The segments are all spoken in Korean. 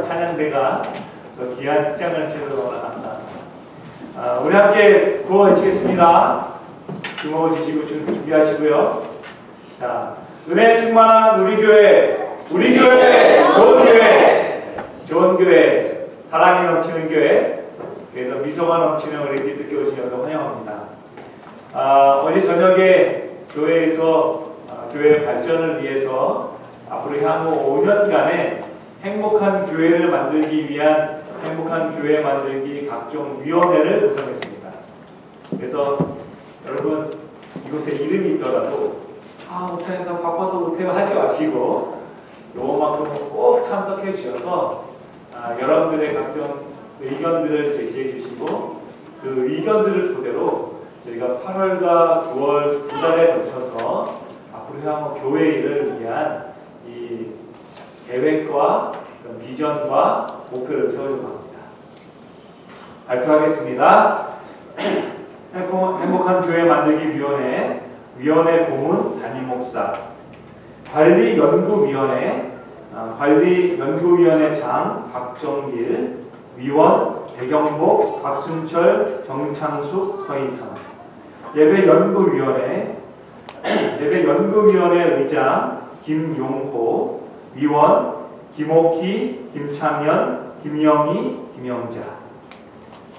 찬양대가 귀한 입장을 치르러 나갑니다. 우리 함께 구호 외치겠습니다. 주먹을 쥐시고 준비하시고요. 자, 은혜 충만한 우리 교회, 좋은 교회, 좋은 교회, 사랑이 넘치는 교회. 그래서 미소가 넘치는 우리 기독교 오신 여러분 환영합니다. 어제 저녁에 교회에서 교회 발전을 위해서 앞으로 향후 5년간의 행복한 교회를 만들기 위한 행복한 교회 만들기 각종 위원회를 구성했습니다. 그래서 여러분 이곳에 이름이 있더라도 목사님 나 바빠서 못해요 하지 마시고 요만큼은 꼭 참석해 주셔서 여러분들의 각종 의견들을 제시해 주시고 그 의견들을 토대로 저희가 8월과 9월 두 달에 걸쳐서 앞으로 향후 교회 일을 위한 이 계획과 비전과 목표를 세우려고 합니다. 발표하겠습니다. 행복한 교회 만들기 위원회 고문 담임 목사, 관리연구위원회 장 박정길, 위원 배경복, 박순철, 정창숙, 서인선, 예배연구위원회 의장 김용호, 위원 김옥희, 김창현, 김영희, 김영자,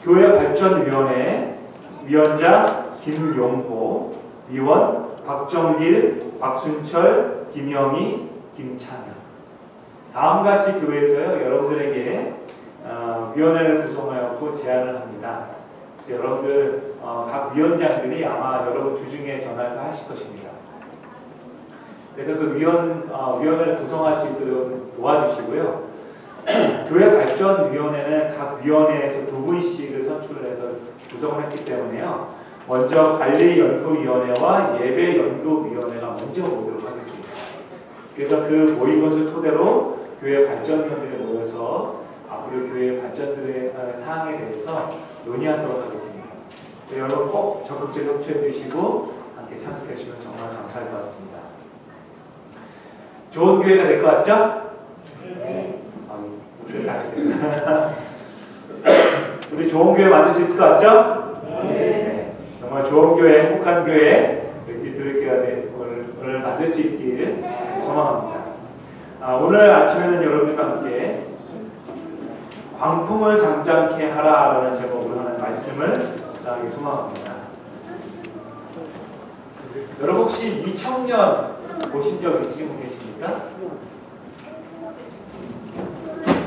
교회발전위원회 위원장 김용호, 위원 박정길, 박순철, 김영희, 김창현. 다음같이 교회에서요 여러분들에게 위원회를 구성하였고 제안을 합니다. 그래서 여러분들 각 위원장들이 아마 여러분 주중에 전화를 하실 것입니다. 그래서 그 위원회를 구성할 수 있도록 도와주시고요. 교회발전위원회는 각 위원회에서 2분씩을 선출을 해서 구성을 했기 때문에요. 먼저 관리연구위원회와 예배연구위원회가 먼저 모이도록 하겠습니다. 그래서 그 모인 것을 토대로 교회발전위원들이 모여서 앞으로 교회 발전들의 사항에 대해서 논의하도록 하겠습니다. 여러분 꼭 적극적으로 협조해 주시고 함께 참석해 주시면 정말 감사할 것 같습니다. 좋은 교회가 될 것 같죠? 네. 잘하셨습니다. 우리 좋은 교회 만들 수 있을 것 같죠? 네. 정말 좋은 교회, 행복한 교회, 기독교회를 만들 수 있길 소망합니다. 오늘 아침에는 여러분들과 함께 광풍을 잠잠케 하라라는 제목으로 하는 말씀을 묵상하기 소망합니다. 여러분 혹시 이청년 보신 적 있으신 분 계십니까?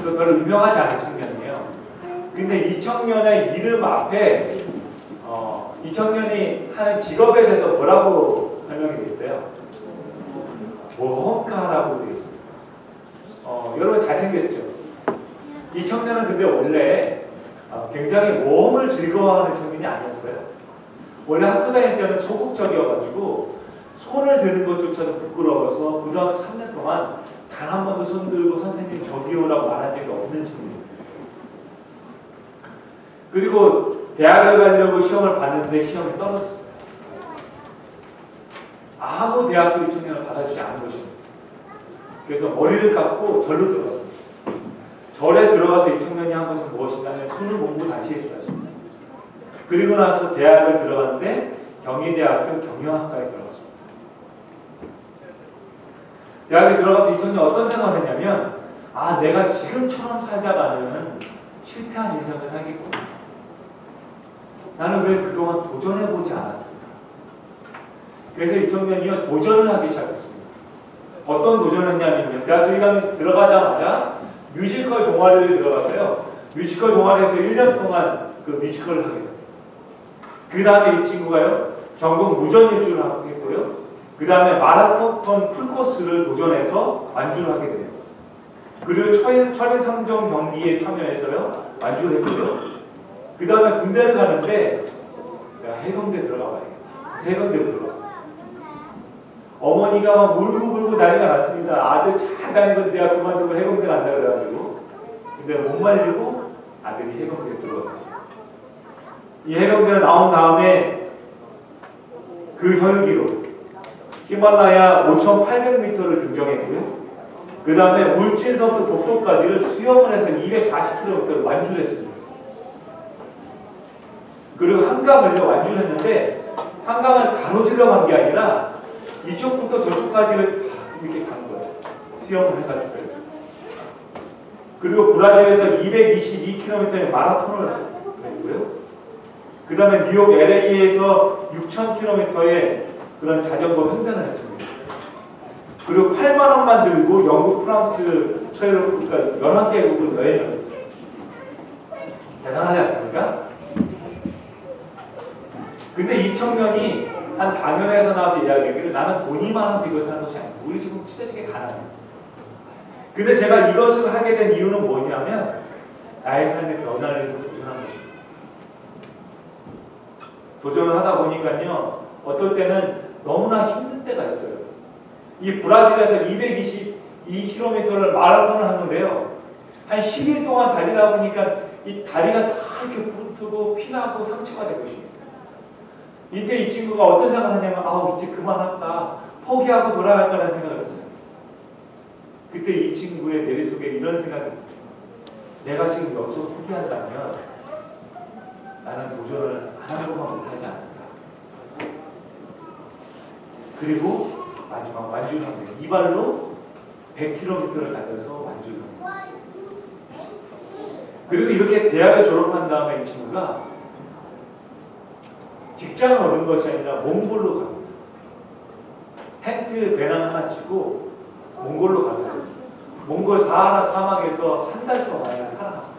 그 별로 유명하지 않은 청년이에요. 근데 이 청년의 이름 앞에 이 청년이 하는 직업에 대해서 뭐라고 설명이 되어 있어요? 모험가라고 되어 있습니다. 여러분 잘생겼죠? 이 청년은 근데 원래 굉장히 모험을 즐거워하는 청년이 아니었어요. 원래 학교 다닐 때는 소극적이어가지고 손을 드는 것조차도 부끄러워서 고등학교 3년 동안 단 한 번도 손 들고 선생님 저기요라고 말한 적이 없는 청년이에요. 그리고 대학을 가려고 시험을 봤는데 시험에 떨어졌어요. 아무 대학도 이 청년을 받아주지 않은 것입니다. 그래서 머리를 깎고 절로 들어갔어요. 절에 들어가서 이 청년이 한 것은 무엇이냐면 수능 공부 다시 했어요. 그리고 나서 대학을 들어갔는데 경희대학교 경영학과에 들어갔어요. 대학에 들어가서 이 청년이 어떤 생각을 했냐면 내가 지금처럼 살다가는 실패한 인생을 살겠구나. 나는 왜 그동안 도전해보지 않았을까? 그래서 이 청년이 도전을 하기 시작했습니다. 어떤 도전을 했냐면 대학교 1학년 들어가자마자 뮤지컬 동아리를 들어가서요. 뮤지컬 동아리에서 1년 동안 그 뮤지컬을 하게 됩니다. 그 다음에 이 친구가요. 전국 무전일주를 했고요. 그 다음에 마라톤 풀코스를 도전해서 완주를 하게 돼요. 그리고 철인성종 경기에 참여해서요. 완주를 했고요. 그 다음에 군대를 가는데 해병대 들어가 봐야겠다. 해병대로 들어갔어요. 어머니가 막 울고 난리가 났습니다. 아들 잘 다니던 대학 그만두고 해병대 간다 그래가지고. 근데 못 말리고 아들이 해병대에 들어갔어요. 이 해병대를 나온 다음에 그 혈기로 히말라야 5,800m를 등정했고요. 그 다음에 울진서부터 독도까지를 수영을 해서 240km를 완주를 했습니다. 그리고 한강을요 완주를 했는데 한강을 가로질러 간 게 아니라 이쪽부터 저쪽까지를 이렇게 간 거예요. 수영을 해가지고. 그리고 브라질에서 222km의 마라톤을 했고요. 그 다음에 뉴욕 LA에서 6,000km의 그런 자전거 횡단을 했습니다. 그리고 8만 원만 들고 영국, 프랑스, 서유럽 국가 11개국을 여행을 했어요. 대단하지 않습니까? 근데 이 청년이 한 강연에서 나와서 이야기하기를 나는 돈이 많아서 이것을 하는 것이 아니고 우리 지금 찢어지게 가난해. 근데 제가 이것을 하게 된 이유는 뭐냐면 나의 삶의 변화를 위해서 도전한 것입니다. 도전을 하다 보니까요 어떨 때는 너무나 힘든 때가 있어요. 이 브라질에서 222km를 마라톤을 하는데요 한 10일 동안 달리다 보니까 이 다리가 다 이렇게 부르트고 피나고 상처가 되고 있습니다. 이때 이 친구가 어떤 생각을 하냐면 아우 이제 그만할까 포기하고 돌아갈까라는 생각을 했어요. 그때 이 친구의 머릿속에 이런 생각이 내가 지금 여기서 포기한다면 나는 도전을 안 하려고만 못하지 않을까. 그리고 마지막 완주를 합니다. 이 발로 100km를 달려서 완주를 합니다. 그리고 이렇게 대학을 졸업한 다음에 이 친구가 직장을 얻은 것이 아니라 몽골로 갑니다. 텐트 배낭 하나 치고 몽골로 가서 몽골 사하라 사막에서 한 달 동안 살아갑니다.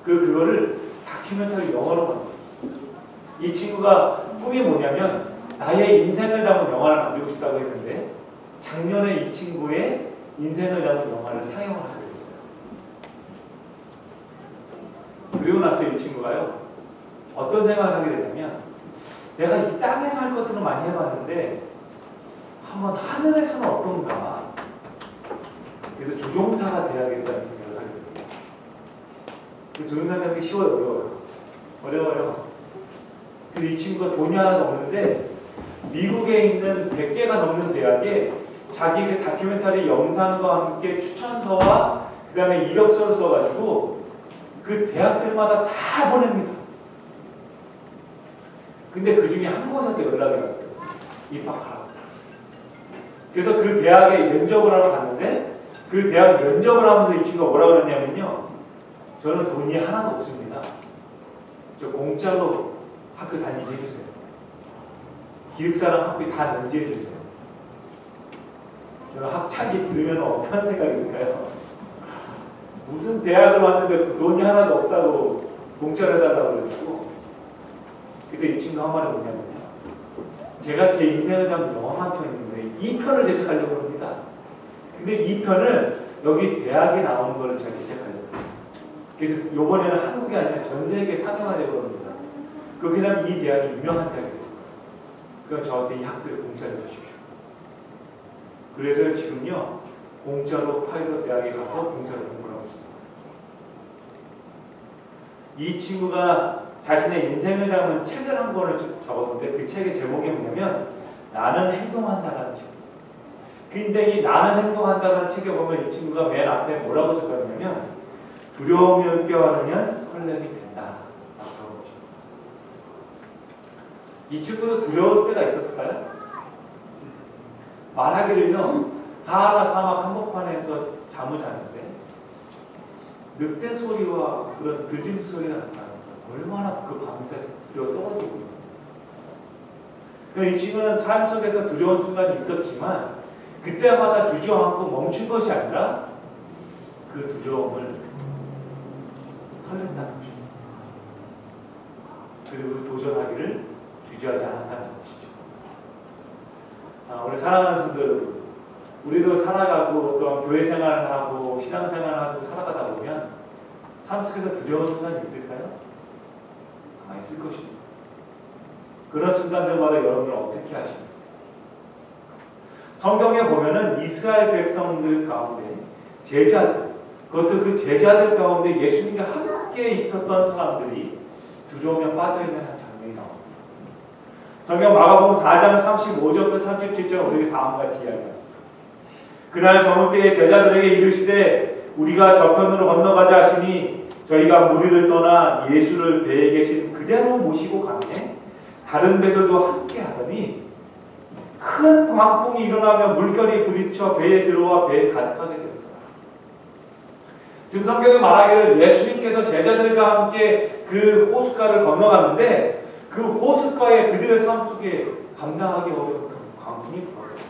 그거를 다큐멘터리 영화로 만들었어요. 이 친구가 꿈이 뭐냐면 나의 인생을 담은 영화를 만들고 싶다고 했는데 작년에 이 친구의 인생을 담은 영화를 상영을 하게 됐어요. 그리고 나서 이 친구가요 어떤 생각을 하게 되냐면 내가 이 땅에서 할 것들은 많이 해봤는데 한번 하늘에서는 어떤가. 그래서 조종사가 돼야겠다는 생각을 하게 됩니다. 조종사 되는 게 쉬워요? 어려워요? 어려워요. 근데 이 친구가 돈이 하나도 없는데 미국에 있는 100개가 넘는 대학에 자기 그 다큐멘터리 영상과 함께 추천서와 그 다음에 이력서를 써가지고 그 대학들마다 다 보냅니다. 근데 그 중에 한 곳에서 연락이 왔어요. 입학하라고. 그래서 그 대학에 면접을 하러 갔는데 그 대학 면접을 하면서 이 친구가 뭐라고 그랬냐면요. 저는 돈이 하나도 없습니다. 저 공짜로 학교 다니게 해주세요. 기숙사랑 학비 다 면제해주세요. 저는 학창기 들으면 어떤 생각이 들까요? 무슨 대학을 왔는데 돈이 하나도 없다고 공짜로 해달라고 그래가지고 근데 이 친구 한 말이 뭐냐면요. 제가 제 인생을 담은 영화만 터 있는데 2편을 제작하려고 합니다. 근데 2편을 여기 대학에 나오는 거를 제가 제작하려고 합니다. 그래서 이번에는 한국이 아니라 전 세계 상영하려고 합니다. 그렇게 되면 이 대학이 유명한 대학이에요. 그럼 저한테 이 학교를 공짜로 주십시오. 그래서 지금요 공짜로 파일럿 대학에 가서 공짜로 공부를 하고 있습니다. 이 친구가 자신의 인생을 담은 책을 한 권을 적었는데 그 책의 제목이 뭐냐면 나는 행동한다라는 책. 근데 이 나는 행동한다라는 책에 보면 이 친구가 맨 앞에 뭐라고 적었냐면 두려움을 껴안으면 설렘이 된다 라고 적어보죠. 이 친구도 두려울 때가 있었을까요? 말하기를요 사하라 사막 한복판에서 잠을 자는데 늑대 소리와 그런 들짐수 소리가 났다. 얼마나 그 밤새 두려워 떨어지고 있는 거예요. 그러니까 이 친구는 삶 속에서 두려운 순간이 있었지만 그때마다 주저앉고 멈춘 것이 아니라 그 두려움을 설렌다는 것이죠. 그리고 도전하기를 주저하지 않았다는 것이죠. 우리 사랑하는 성도 여러분, 우리도 살아가고 또 교회 생활을 하고 신앙 생활을 하고 살아가다 보면 삶 속에서 두려운 순간이 있을까요? 있을 것입니다. 그런 순간들마다 여러분은 어떻게 하십니까? 성경에 보면은 이스라엘 백성들 가운데 제자들, 그것도 그 제자들 가운데 예수님과 함께 있었던 사람들이 두려움에 빠져있는 한 장면이 나옵니다. 성경 마가복음 4장 35절부터 37절 우리에게 다음과 같이 이야기합니다. 그날 저물 때에 제자들에게 이르시되 우리가 저편으로 건너가자 하시니 저희가 무리를 떠나 예수를 배에 계신 그대로 모시고 가매 다른 배들도 함께 하더니 큰 광풍이 일어나며 물결이 부딪혀 배에 들어와 배에 가득하게 되었다. 지금 성경에 말하기를 예수님께서 제자들과 함께 그 호숫가를 건너갔는데 그 호숫가에 그들의 삶 속에 감당하기 어려운 광풍이 불어왔죠.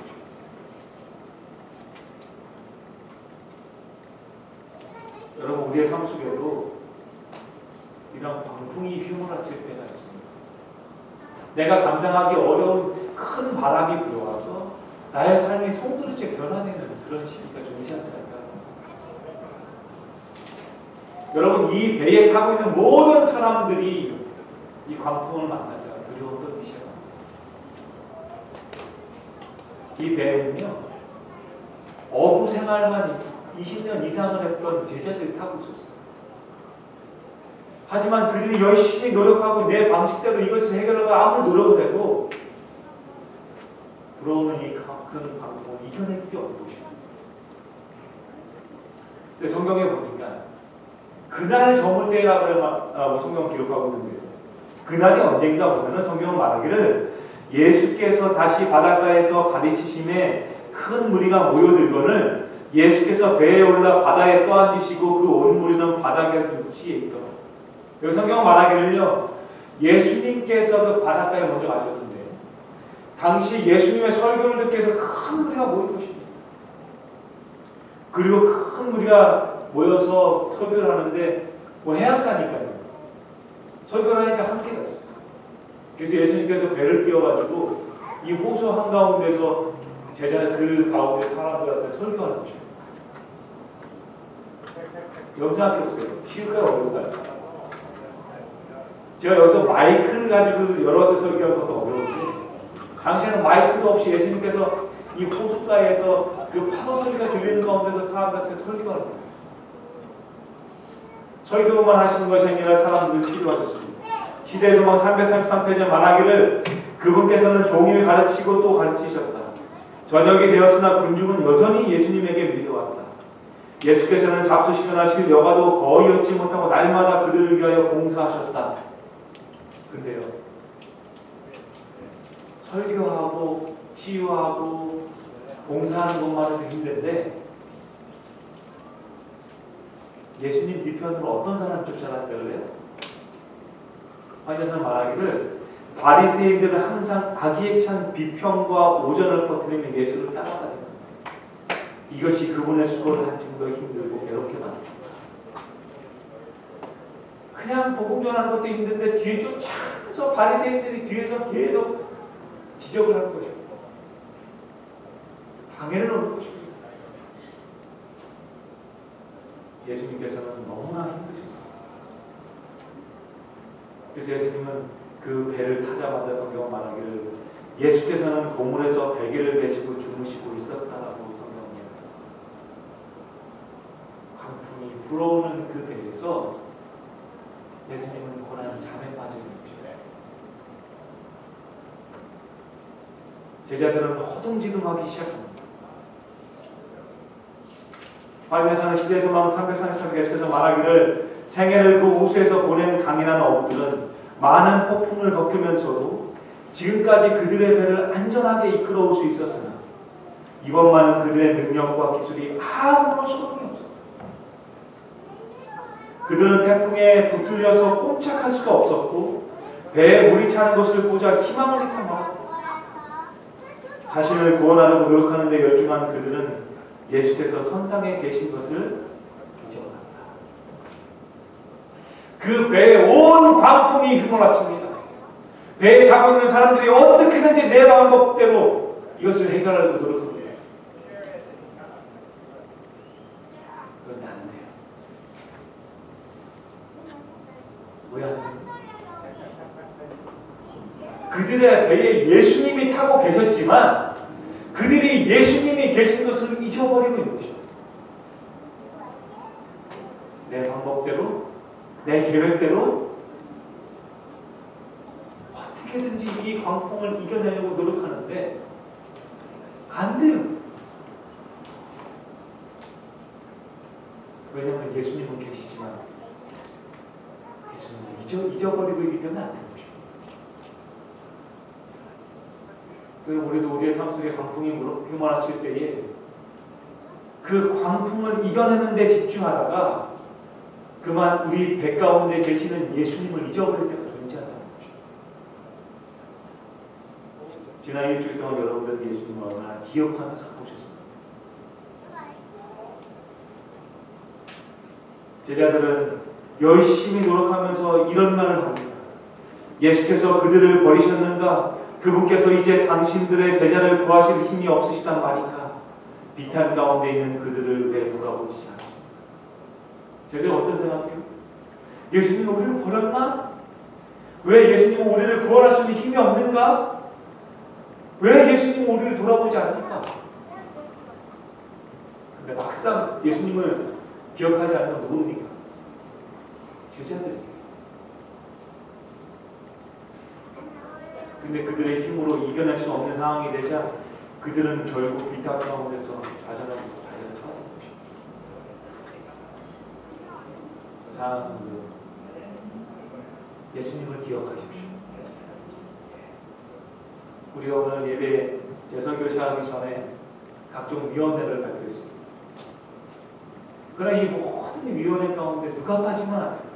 여러분, 우리의 삶 속에도 이런 광풍이 휘몰아칠 때가 있습니다. 내가 감당하기 어려운 큰 바람이 불어와서 나의 삶이 송두리째 변화되는 그런 시기가 존재한다. 여러분, 이 배에 타고 있는 모든 사람들이 이 광풍을 만나자 두려워 떨기 시작합니다. 이 배에는요, 어부 생활만 20년 이상을 했던 제자들이 타고 있었어요. 하지만 그들이 열심히 노력하고 내 방식대로 이것을 해결하고 아무리 노력을 해도 불어오는 이 큰 광풍을 이겨내기 어려운 것입니다. 근데 성경에 보니까 그날 저물 때라고 성경을 기록하고 있는데요. 그날이 언젠가 보면 성경은 말하기를 예수께서 다시 바닷가에서 가르치심에 큰 무리가 모여들거늘 예수께서 배에 올라 바다에 떠앉으시고 그 온 무리는 바닷가 육지에 있더라. 여기 성경은 말하기를요, 예수님께서 그 바닷가에 먼저 가셨는데 당시 예수님의 설교를 듣기 위해서 큰 무리가 모인 것입니다. 그리고 큰 무리가 모여서 설교를 하는데 해안가니까요. 설교를 하니까 한계가 있어요. 그래서 예수님께서 배를 띄워가지고 이 호수 한가운데서 제자 그 가운데 사람들한테 설교하는 것입니다. 여러분 생각해보세요. 쉬울까요? 어려울까요? 제가 여기서 마이크를 가지고 여러 가지 설교하는 것도 어려운데 당시에는 마이크도 없이 예수님께서 이 호숫가에서 그 파도 소리가 들리는 가운데서 사람들한테 설교하는 거예요. 설교만 하시는 것이 아니라 사람들을 치료하셨습니다. 시대조망 333페이지에 말하기를 그분께서는 종일 가르치고 또 가르치셨다. 저녁이 되었으나 군중은 여전히 예수님에게 밀려왔다. 예수께서는 잡수시거나 쉴 여가도 거의 얻지 못하고 날마다 그들을 위하여 봉사하셨다. 근데요, 설교하고 치유하고 봉사하는 것만으로 힘든데 예수님 뒤편으로 어떤 사람 쫓아갔다고요? 화면에서 말하기를 바리새인들은 항상 악의에 찬 비평과 오전을 퍼뜨리며 예수를 따라다닙니다. 이것이 그분의 수고를 한층 더 힘들고 괴롭게 만듭니다. 그냥 복음 전하는 것도 힘든데 뒤에 쫓아서 바리새인들이 뒤에서 계속 지적을 하는 거죠. 방해를 놓는 것입니다. 예수님께서는 너무나 힘드셨어요. 그래서 예수님은 그 배를 타자마자 성경은 말하기를 예수께서는 고물에서 베개를 베시고 주무시고 있었다라고 성경이 강풍이 불어오는 그 배에서 예수님은 고난 잠에 빠져 있는 것입니다. 제자들은 허둥지둥하기 시작합니다. 화면에서는 시대조망 333 계속해서 말하기를 생애를 그 호수에서 보낸 강인한 어부들은 많은 폭풍을 겪으면서도 지금까지 그들의 배를 안전하게 이끌어올 수 있었으나 이번만은 그들의 능력과 기술이 아무런 소용이 없었다. 그들은 태풍에 붙들려서 꼼짝할 수가 없었고 배에 물이 차는 것을 보자 희망을 잃고 말았다. 자신을 구원하려고 노력하는 데 열중한 그들은 예수께서 선상에 계신 것을 잊어버렸다. 그 배에 온 광풍이 휘몰아칩니다. 배에 타고 있는 사람들이 어떻게든지 내 방법대로 이것을 해결하려고 노력합니다. 그런데 안 돼요. 왜 안 돼요? 그들의 배에 예수님이 타고 계셨지만 그들이 예수님이 계신 것을 잊어버리고 있는 것입니다. 내 방법대로, 내 계획대로 어떻게든지 이 광풍을 이겨내려고 노력하는데 안 돼요. 왜냐하면 예수님은 계시지만 예수님은 잊어버리고 있기 때문에 안 되는 것입니다. 그래서 우리도 우리의 삶 속에 광풍이 휘몰아칠 때에 그 광풍을 이겨내는 데 집중하다가 그만 우리 배 가운데 계시는 예수님을 잊어버릴 때가 존재한다는 것입니다. 지난 일주일 동안 여러분들 예수님을 얼마나 기억하며 살아오셨습니까? 제자들은 열심히 노력하면서 이런 말을 합니다. 예수께서 그들을 버리셨는가? 그분께서 이제 당신들의 제자를 구하실 힘이 없으시단 말인가? 비탄 가운데 있는 그들을 왜 돌아보시지 않으십니까? 제가 어떤 생각해요? 예수님은 우리를 버렸나? 왜 예수님은 우리를 구원할 수 있는 힘이 없는가? 왜 예수님은 우리를 돌아보지 않을까? 근데 막상 예수님을 기억하지 않는 건 누굽니까? 제자들이에요. 근데 그들의 힘으로 이겨낼 수 없는 상황이 되자 그들은 결국 비탄 가운데서 좌절하고 좌절을 하는 것입니다. 사랑하는 성도, 예수님을 기억하십시오. 우리가 오늘 예배 제설교 시작하기 전에 각종 위원회를 발표했습니다. 그러나 이 모든 위원회 가운데 누가 빠지면 안 될까요?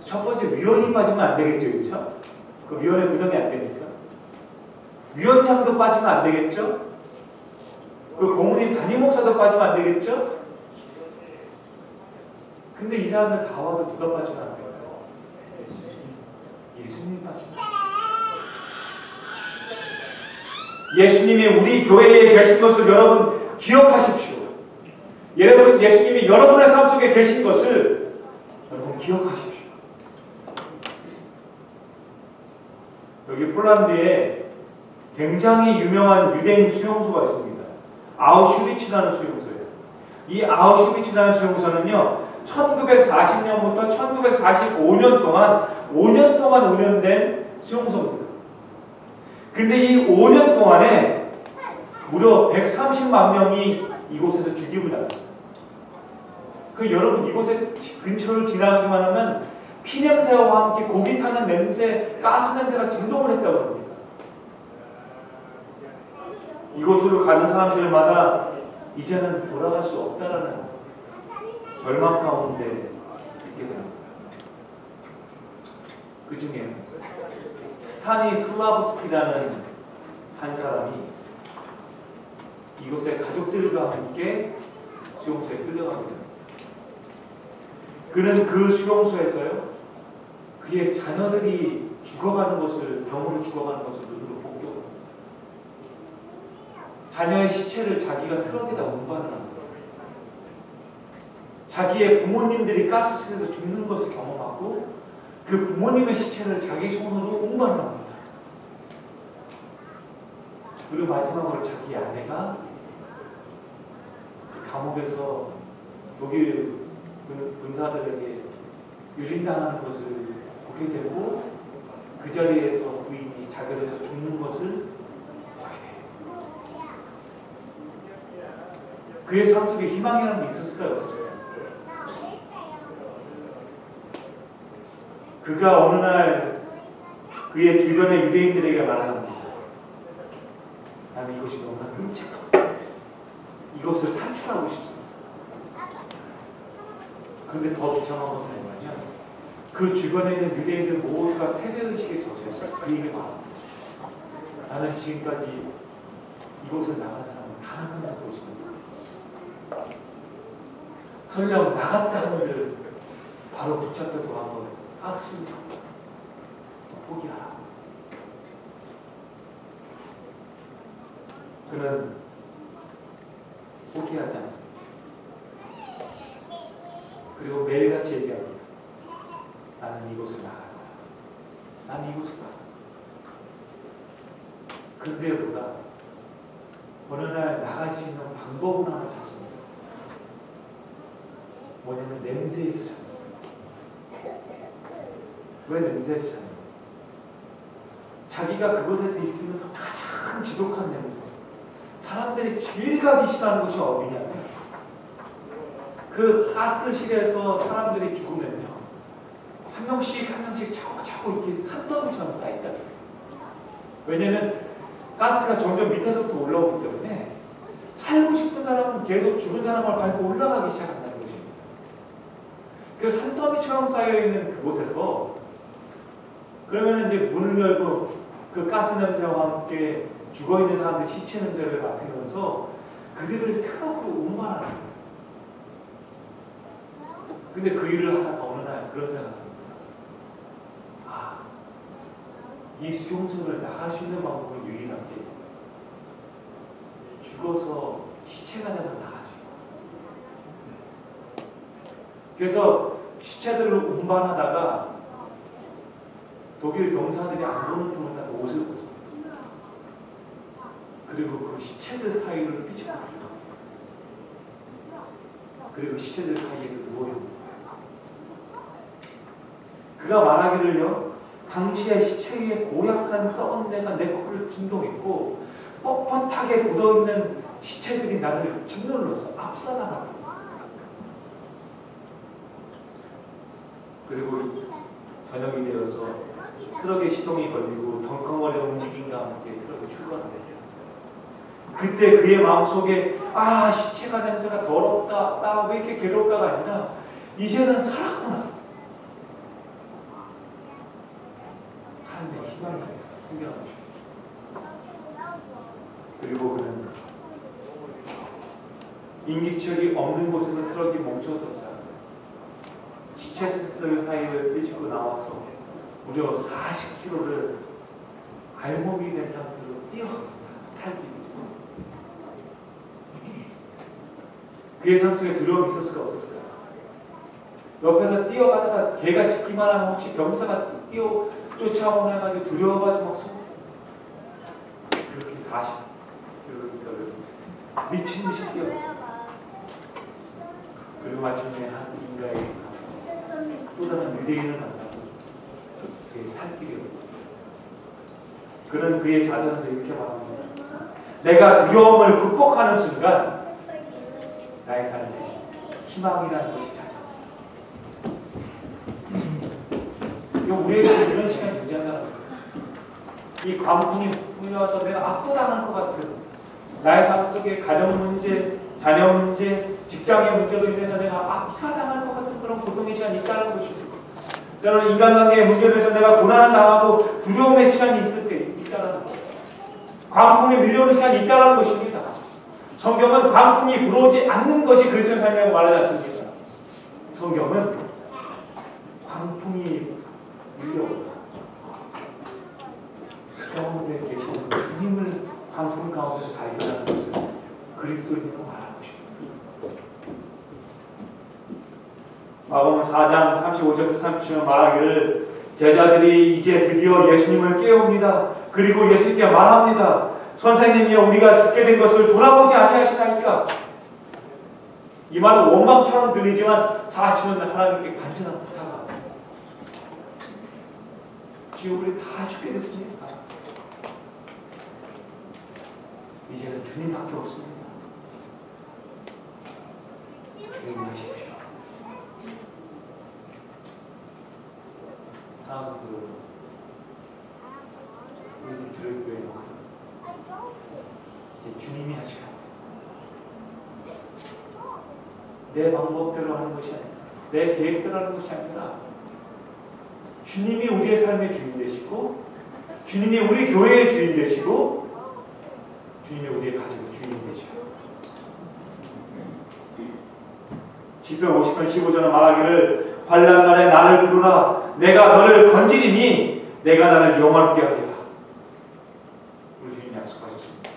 첫 번째, 위원이 빠지면 안 되겠죠, 그렇죠? 그 위원회 구성이 안 되니까. 위원장도 빠지면 안 되겠죠? 그 고문인 담임 목사도 빠지면 안 되겠죠? 근데 이 사람들 다 와도 누가 빠지면 안 될까요? 예수님이 빠지면 안 돼요. 예수님이 우리 교회에 계신 것을 여러분 기억하십시오. 여러분, 예수님이 여러분의 삶 속에 계신 것을 여러분 기억하십시오. 여기 폴란드에 굉장히 유명한 유대인 수용소가 있습니다. 아우슈비츠라는 수용소예요. 이 아우슈비츠라는 수용소는요, 1940년부터 1945년 동안 5년 동안 운영된 수용소입니다. 근데 이 5년 동안에 무려 130만 명이 이곳에서 죽임을 당했어요. 그 여러분, 이곳에 근처를 지나가기만 하면 피냄새와 함께 고기 타는 냄새, 가스 냄새가 진동을 했다고 합니다. 이곳으로 가는 사람들마다 이제는 돌아갈 수 없다라는 절망 가운데 있게 됩니다. 그 중에 스타니슬라브스키라는 한 사람이 이곳에 가족들과 함께 수용소에 끌려가게 됩니다. 그는 그 수용소에서요, 그의 자녀들이 죽어가는 것을, 병으로 죽어가는 것을 눈으로 목격합니다. 자녀의 시체를 자기가 트럭에다 운반을 합니다. 자기의 부모님들이 가스실에서 죽는 것을 경험하고 그 부모님의 시체를 자기 손으로 운반을 합니다. 그리고 마지막으로 자기 아내가 그 감옥에서 독일 군사들에게 유린당하는 것을 보게 되고 그 자리에서 부인이 자결해서 죽는 것을 보게 돼요. 그의 삶 속에 희망이라는 게 있었을까요? 없었어요? 그가 어느 날 그의 주변의 유대인들에게 말합니다. 나는 이것이 너무나 끔찍하다. 이것을 탈출하고 싶습니다. 그런데 더 비참한 것은 뭐냐면 그 주변에 있는 유대인들 모두가 패배의식에 젖어있어요. 그에게 말합니다. 나는 지금까지 이곳을 나간 사람은 단 한 명도 보지 못했다. 설령 나갔다 하는들 바로 붙잡혀서 와서 가스실로 포기하라. 그는 포기하지 않습니다. 그리고 매일같이 얘기합니다. 나는 이곳을 나갈 거야. 나는 이곳을 나갈 거야. 근데보다 어느 날 나갈 수 있는 방법을 하나 찾습니다. 뭐냐면 냄새에서 찾았어요. 왜 냄새에서 찾냐? 자기가 그곳에서 있으면서 가장 지독한 냄새, 사람들이 제일 가기 싫어하는 것이 어디냐면 그 가스실에서 사람들이 죽으면요, 한 명씩 한 명씩 차곡차곡 이렇게 산더미처럼 쌓인다. 왜냐면 가스가 점점 밑에서부터 올라오기 때문에 살고 싶은 사람은 계속 죽은 사람을 밟고 올라가기 시작한다는 거죠. 그 산더미처럼 쌓여있는 그곳에서 그러면 이제 문을 열고 그 가스 냄새와 함께 죽어있는 사람들 시체 냄새를 맡으면서 그들을 트럭으로 운반하는 거예요. 근데 그 일을 하다가 어느 날 그런 생각을 합니다. 아, 이 수용소를 나갈 수 있는 방법은 유일한 게 죽어서 시체가 되면 나갈 수 있고, 그래서 시체들을 운반하다가 독일 병사들이 안 보는 틈을 타서 옷을 벗습니다. 그리고 그 시체들 사이를 삐쳐나갑니다. 그리고 시체들 사이에서 누워있는 그가 말하기를요, 당시에 시체 위에 고약한 썩은 내가 내 코를 진동했고 뻣뻣하게 굳어있는 시체들이 나를 짓눌러서 압사당한다. 그리고 저녁이 되어서 트럭에 시동이 걸리고 덩컹거리는 움직임과 함께 트럭이 출발합니다. 그때 그의 마음속에 아, 시체가 냄새가 더럽다, 나 왜 이렇게 괴롭다가 아니라 이제는 살았구나, 삶의 희망이 생겨난 것입니다. 그리고 그는 인기척이 없는 곳에서 트럭이 멈춰서자 시체들 사이를 삐지고 나와서 무려 40km를 알몸이 된 상태로 뛰어갑니다. 살기 위해서. 그의 삶 속에 두려움이 있었을까 없었을까? 옆에서 뛰어가다가 개가 짖기만 하면 혹시 병사가 쫓아오나 해가지고 두려워가지고 막 그렇게 40km를 미친 듯이 뛰어갑니다. 그리고 마침내 한 인가에 가서 또 다른 유대인을 만나고 그의 살 길이 없다. 그는 그의 자전에서 이렇게 말합니다. 내가 두려움을 극복하는 순간 나의 삶에 희망이라는 것이 찾아온다. 이거 우리에게 이런 시간이 존재한다는 거예요. 이 광풍이 불려와서 내가 압도당할 것 같은 나의 삶 속에 가정 문제, 자녀 문제, 직장의 문제로 인해서 내가 압사당할 것 같은 그런 고통의 시간이 있다는 것입니다. 저는 인간관계의 문제로 해서 내가 고난을 당하고 두려움의 시간이 있을 때 있다는 것입니다. 광풍이 밀려오는 시간이 있다는 것입니다. 성경은 광풍이 불어오지 않는 것이 그리스도의 삶이라고 말하지 않습니다. 성경은 광풍이 밀려온다. 그 가운데 계시는 주님을 광풍 가운데서 발견하는 것을 그리스도인이라고 말하고 싶습니다. 마가복음 4장 35절에서 37절 말하기를 제자들이 이제 드디어 예수님을 깨웁니다. 그리고 예수님께 말합니다. 선생님이여, 우리가 죽게 된 것을 돌아보지 아니하시나이까? 이 말은 원망처럼 들리지만 사실은 하나님께 간절한 부탁합니다. 주여, 우리 다 죽게 됐습니다. 이제는 주님밖에 없습니다. 주님 하십시오. 사랑하는 성도 여러분, 우리 들어있고요. 이제 주님이 하시라. 내 방법대로 하는 것이 아니라, 내 계획대로 하는 것이 아니라 주님이 우리의 삶의 주인 되시고, 주님이 우리 교회의 주인 되시고, 주님이 우리의 가정의 주인 되시고. 시편 50편 15절에 말하기를 환난 날에 나를 부르라. 내가 너를 건지리니 내가 나를 영화롭게 하리라. 우리 주님 약속하셨습니다.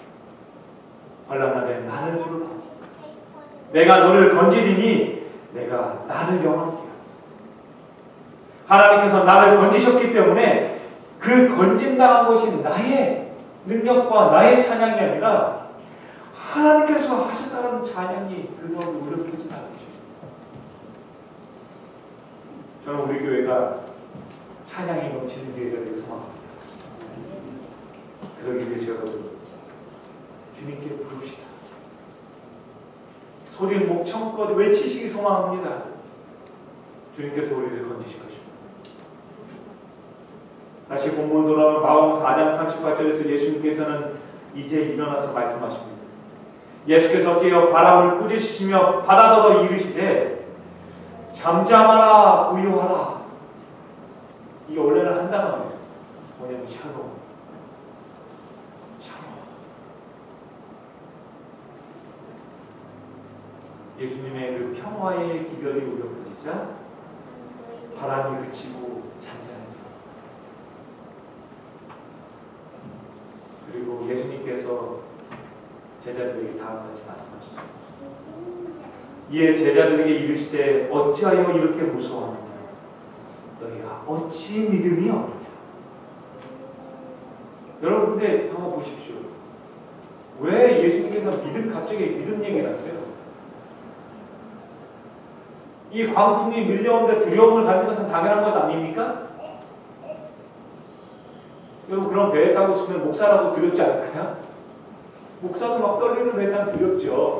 환난 날에 나를 부르라. 내가 너를 건지리니 내가 나를 영화롭게 하리라. 하나님께서 나를 건지셨기 때문에 그 건진당한 것이 나의 능력과 나의 찬양이 아니라 하나님께서 하셨다는 찬양이 그동안 우리를 펼쳐나가는 것입니다. 저는 우리 교회가 찬양이 넘치는 교회가 되길 소망합니다. 그러기 위해서 여러분, 주님께 부릅시다. 소리 목청껏 외치시기 소망합니다. 주님께서 우리를 건지실 것입니다. 다시 본문 돌아오면 마가복음 4장 38절에서 예수님께서는 이제 일어나서 말씀하십니다. 예수께서 깨어 바람을 꾸짖으시며 바다더러 이르시되 잠잠하라 고요하라. 이게 원래는 한 단어예요. 뭐냐면 샬롬. 예수님의 그 평화의 기별이 울려 퍼지자 바람이 그치고 잠잠해져. 그리고 예수님께서 제자들에게 다음같이 말씀하시죠. 이에 제자들에게 이르시되 어찌하여 이렇게 무서워하느냐? 너희가 어찌 믿음이 없느냐? 여러분 근데 한번 보십시오. 왜 예수님께서 갑자기 믿음 얘기를 하세요? 이 광풍이 밀려오는데 두려움을 갖는 것은 당연한 것 아닙니까? 여러분 그럼 배에 타고 있으면 목사라고 두렵지 않을까요? 목사도 막 떨리는 배에 타면 두렵죠.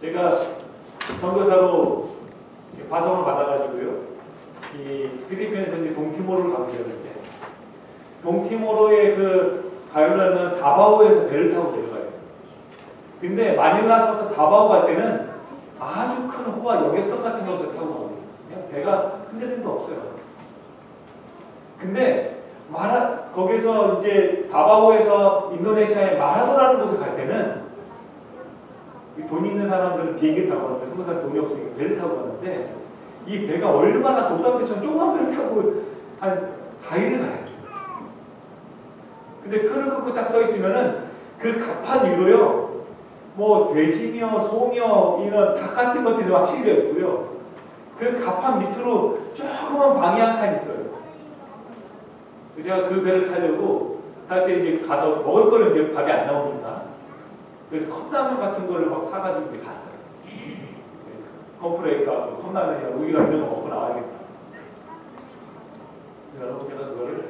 제가 선교사로 파송을 받아가지고요. 이 필리핀에서 이제 동티모르를 가게 되는데 동티모르에 가려면 다바오에서 배를 타고 내려가요. 근데 마닐라서부터 다바오 갈 때는 아주 큰 호화 여객선 같은 것을 타고 가거든요. 배가 흔들림도 없어요. 근데 거기서 이제 다바오에서 인도네시아의 마라도라는 곳에 갈 때는 돈 있는 사람들은 비행기 타고 가는데 선교사는 돈이 없으니까 배를 타고 가는데 이 배가 얼마나 돛담배처럼 조그만 배를 타고 한 4일을 가야 돼요. 근데 표를 긋고 딱 서 있으면은 그 갑판 위로요. 뭐 돼지며 소며 이런 닭 같은 것들이 막 실려 있고요. 그 갑판 밑으로 조그만 방이 한 칸 있어요. 제가 그 배를 타려고 탈 때 이제 가서 먹을 거를 이제 밥이 안 나오니까 그래서 컵라면 같은 거를 막 사가지고 이제 갔어요. 컴프레이크하고 컵라면이나 우유랑 이런 거 먹고 나와야겠다. 여러분 제가 그거를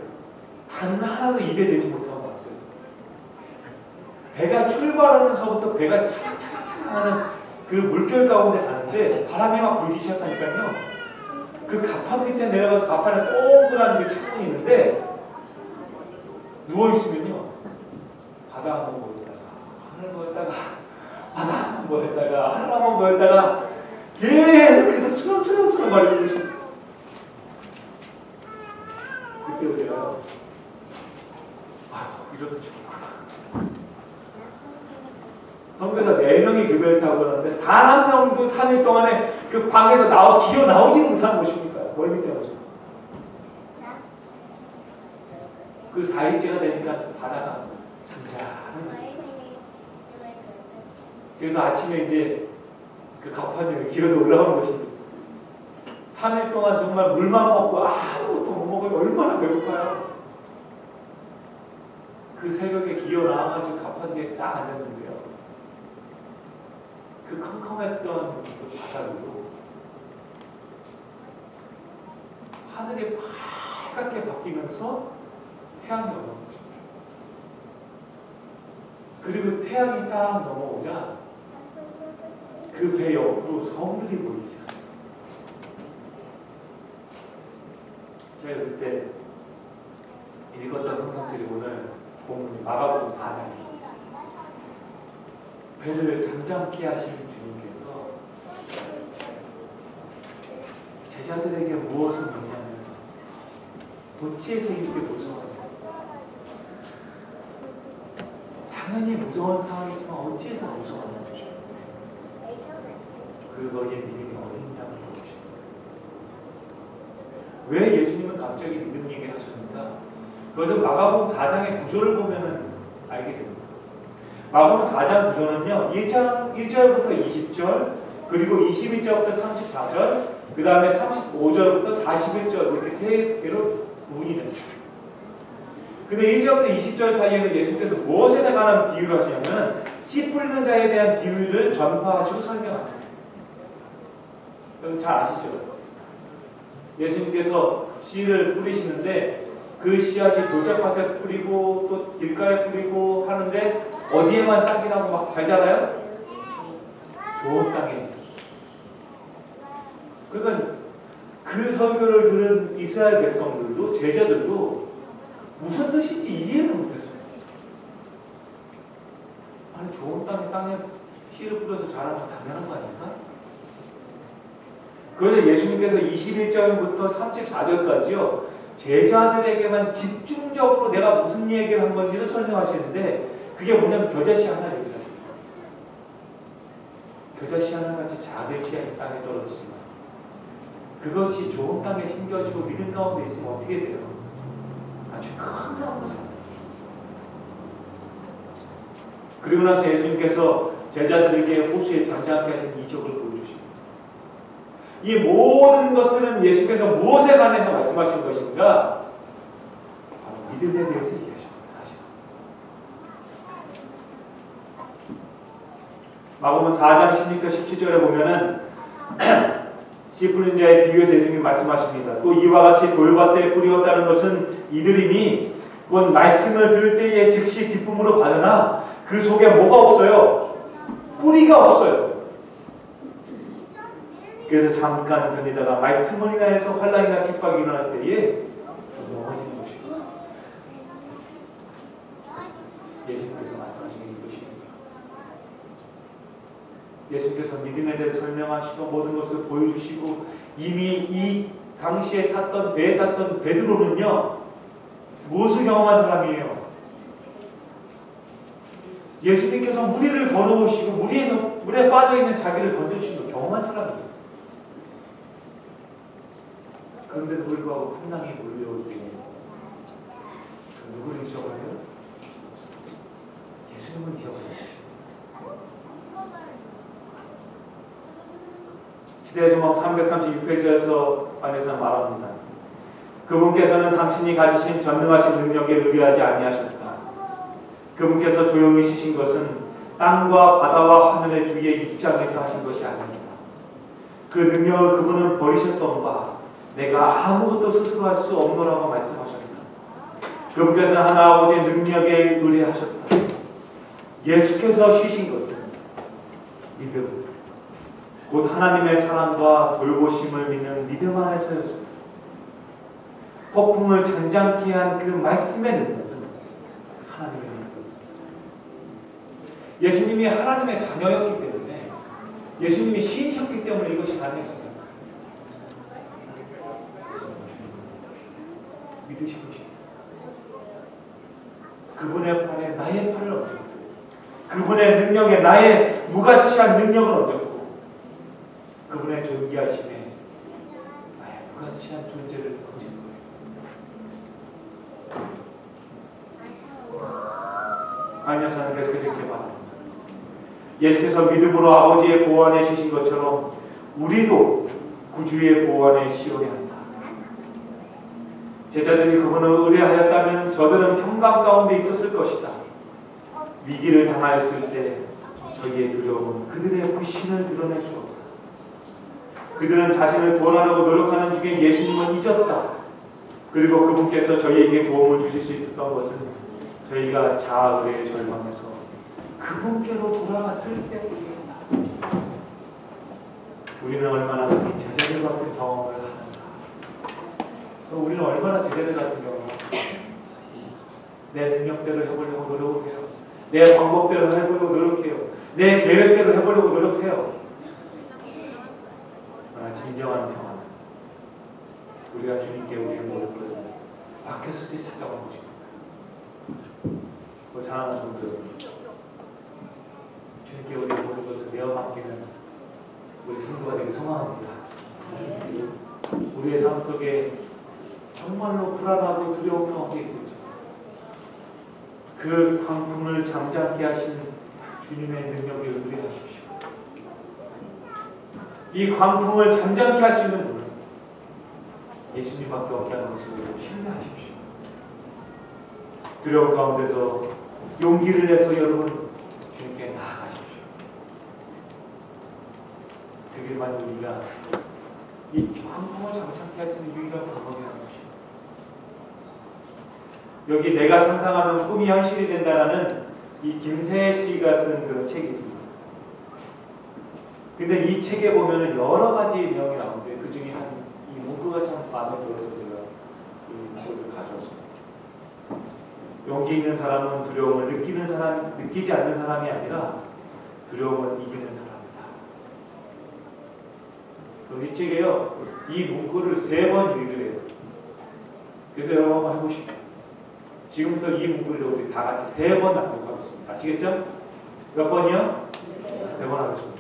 단 하나도 입에 대지 못하고 왔어요. 배가 출발하면서부터 배가 차락차락차락 하는 그 물결 가운데 가는데 바람이 막 불기 시작하니까요. 그 갑판 밑에 내려가서 갑판에 동그란 그 창문이 있는데 누워있으면요. 바다 한번 보였다가 하늘 보였다가 바다 한번 보였다가 하늘 한번 보였다가 계속해서 추렁추렁추렁 말리고 계셔. 그때 제가 이러다 죽겠구나. 선교사 4명이 그 배를 타고 가는데 단 한 명도 3일 동안에 그 방에서 기어 나오지는 못하는 것입니까? 멀미 때문에. 그 4일째가 되니까 바다가 잠잠해졌어요. 그래서 아침에 이제 그 갑판 위에 기어서 올라오는 것입니다. 3일 동안 정말 물만 먹고 아무것도 못 먹으면 얼마나 배고파요. 그 새벽에 기어 나와가지고 갑판 위에 딱 앉았는데요. 그 컴컴했던 그 바다 위로 하늘이 빨갛게 바뀌면서 태양이 오는 것입니다. 그리고 태양이 딱 넘어오자 그 배 옆으로 섬들이 보이죠. 제가 그때 읽었던 성경들이 오늘 본문이 마가복음 4장입니다. 배를 잠잠케 하신 주님께서 제자들에게 무엇을 묻냐면 어찌해서 이렇게 무서워요? 당연히 무서운 상황이지만 어찌해서 무서워하는 것이죠? 그 너희의 믿음이 어딨냐는 것이죠. 왜 예수님은 갑자기 믿음 얘기를 하셨는가? 그것은 마가복음 4장의 구조를 보면 알게 됩니다. 마가복음 4장 구조는요. 1절부터 20절 그리고 21절부터 34절 그 다음에 35절부터 41절 이렇게 세 개로 구분이 됩니다. 근데 1절부터 20절 사이에는 예수님께서 무엇에 관한 비유를 하시냐면 씨 뿌리는 자에 대한 비유를 전파하시고 설명하세요. 여러분 잘 아시죠? 예수님께서 씨를 뿌리시는데 그 씨앗이 돌짝밭에 뿌리고 또 길가에 뿌리고 하는데 어디에만 싹이 나고 막 잘 자라요? 좋은 땅에. 그러니까 그 설교를 들은 이스라엘 백성들도 제자들도 무슨 뜻인지 이해를 못했어요. 아니 좋은 땅에 씨를 뿌려서 자라면 당연한 거 아닙니까? 그래서 예수님께서 21절부터 34절까지요 제자들에게만 집중적으로 내가 무슨 얘기를 한 건지를 설명하시는데 그게 뭐냐면 겨자씨 하나 얘기하십니다. 겨자씨 하나같이 작은 씨앗이 땅에 떨어지지만 그것이 좋은 땅에 심겨지고 믿음 가운데 있으면 어떻게 돼요? 아주 큰 나무가 삽니다. 그리고 나서 예수님께서 제자들에게 호수에 잠잠케 하신 이적을 보여주십니다. 이 모든 것들은 예수님께서 무엇에 관해서 말씀하신 것인가? 바로 믿음에 대해서 얘기하신 거예요. 사실 마가복음 4장 16절 17절에 보면은 씨 뿌린 자의 비유에서 예수님이 말씀하십니다. 또 이와 같이 돌밭에 뿌리었다는 것은 이들이니 곧 말씀을 들을 때에 즉시 기쁨으로 받으나 그 속에 뭐가 없어요? 뿌리가 없어요. 그래서 잠깐 견디다가 말씀을 인하여서 환난이나 핍박이 일어날 때에 넘어지는 것입니다. 예수님께서 말씀하신 이것입니다. 예수께서 믿음에 대해 설명하시고 모든 것을 보여주시고 이미 이 당시에 배에 탔던 베드로는요 무엇을 경험한 사람이에요? 예수님께서 무리를 걸어오시고 물에 빠져있는 자기를 건져주신 걸 경험한 사람이에요. 그런데도 불구하고 풍랑이 몰려올 때 누구를 잊어버려요? 예수님을 잊어버려요. 시대의 조목 336페이지에서 관해서 말합니다. 그분께서는 당신이 가지신 전능하신 능력에 의뢰하지 아니하셨다. 그분께서 조용히 쉬신 것은 땅과 바다와 하늘의 주위의 입장에서 하신 것이 아닙니다. 그 능력을 그분은 버리셨던 바 내가 아무것도 스스로 할 수 없노라고 말씀하셨다. 그분께서 하나 아버지의 능력에 의뢰하셨다. 예수께서 쉬신 것은 믿음 곧 하나님의 사랑과 돌보심을 믿는 믿음 안에서였습니다. 폭풍을 잔잔케 한 그 말씀의 능력은 하나님의 능력이었습니다. 예수님이 하나님의 자녀였기 때문에 예수님이 시인이셨기 때문에 이것이 가능했어요. 믿으신 것입니다. 그분의 팔에 나의 팔을 얹었고 그분의 능력에 나의 무가치한 능력을 얹었고 그분의 존귀하심에 나의 무가치한 존재를 얹은 거예요. 아니어서는 계속 이렇게 말합니다. 예수께서 믿음으로 아버지의 보호안에 쉬신 것처럼 우리도 구주의 보호안에 쉬어야 한다. 제자들이 그분을 의뢰하였다면 저들은 평강 가운데 있었을 것이다. 위기를 당하였을 때 저희의 두려움은 그들의 불신을 드러내 주었다. 그들은 자신을 구원하려고 노력하는 중에 예수님을 잊었다. 그리고 그분께서 저희에게 도움을 주실 수 있었던 것은 저희가 자아의에 절망해서 그분께로 돌아갔을 때입니다. 우리는 얼마나 제자들 같은 경험을 하는가? 우리는 얼마나 제자들 같은 경험을 하는가? 내 능력대로 해보려고 노력해요. 내 방법대로 해보려고 노력해요. 내 계획대로 해보려고 노력해요. 그러나 진정한 평안, 우리가 주님께 우리의 모든 것을 맡겼을지 찾아오는 것입니다. 그 사랑하는 성도들, 주님께 우리의 모든 것을 내어 맡기는 우리 성도가 되길 소망합니다. 우리의 삶 속에 정말로 불안하고 두려운 가운데 있을지 그 광풍을 잠잠케 하신 주님의 능력을 의뢰하십시오. 이 광풍을 잠잠케 할 수 있는 분은 예수님밖에 없다는 것을 신뢰하십시오. 두려움 가운데서 용기를 내서 여러분 주님께 나아가십시오. 그 길만 우리가 이 광풍을 잠잠케 할 수 있는 유일한 방법이라는 것입니다. 여기 내가 상상하는 꿈이 현실이 된다라는 이 김세혜 씨가 쓴 그런 책이 있습니다. 근데 이 책에 보면은 여러 가지 내용이 나오는데 그 중에 이 문구가 참 마음에 들어서 제가 이 문구를 가져왔습니다. 용기 있는 사람은 두려움을 느끼지 않는 사람이 아니라 두려움을 이기는 사람이다. 이 책에요, 이 문구를 3번 읽으래요. 그래서 여러분 한번 해보십시오. 지금부터 이 문구를 우리 다 같이 3번 낭독하겠습니다. 아시겠죠? 몇 번이요? 3번 하겠습니다.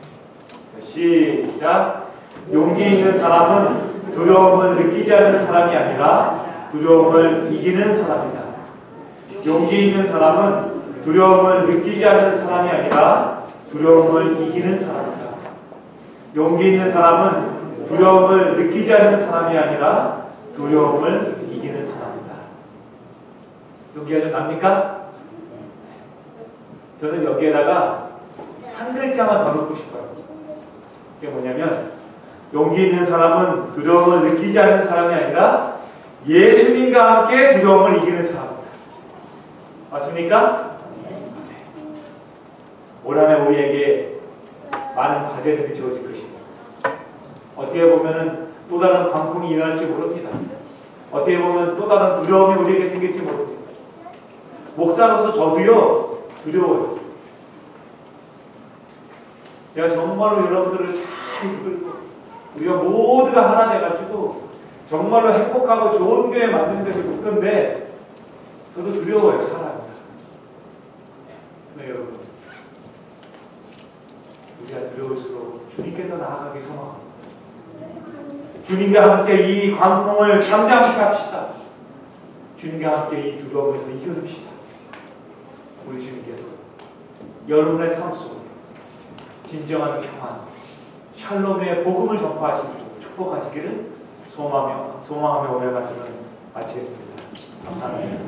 시작. 용기 있는 사람은 두려움을 느끼지 않는 사람이 아니라 두려움을 이기는 사람이다. 용기 있는 사람은 두려움을 느끼지 않는 사람이 아니라 두려움을 이기는 사람이다. 용기 있는 사람은 두려움을 느끼지 않는 사람이 아니라 두려움을 이기는 사람이다. 용기가 좀 납니까? 저는 여기에다가 한 글자만 더 넣고 싶어요. 그게 뭐냐면, 용기 있는 사람은 두려움을 느끼지 않는 사람이 아니라 예수님과 함께 두려움을 이기는 사람이다. 맞습니까? 올 한 해 우리에게 많은 과제들이 주어질 것입니다. 어떻게 보면은 또 다른 광풍이 일어날지 모릅니다. 어떻게 보면 또 다른 두려움이 우리에게 생길지 모릅니다. 목사로서 저도요, 두려워요. 제가 정말로 여러분들을 잘 이끌고 우리가 모두가 하나 돼가지고 정말로 행복하고 좋은 교회 만드는 것이 목표인데 저도 두려워요, 사람이. 네, 여러분, 우리가 두려울수록 주님께 더 나아가기 소망합니다. 주님과 함께 이 광풍을 잠잠케 합시다. 주님과 함께 이 두려움에서 이겨냅시다. 우리 주님께서 여러분의 삶 속에 진정한 평안, 샬롬의 복음을 전파하시고 축복하시기를 소망하며 오늘 말씀을 마치겠습니다. 감사합니다.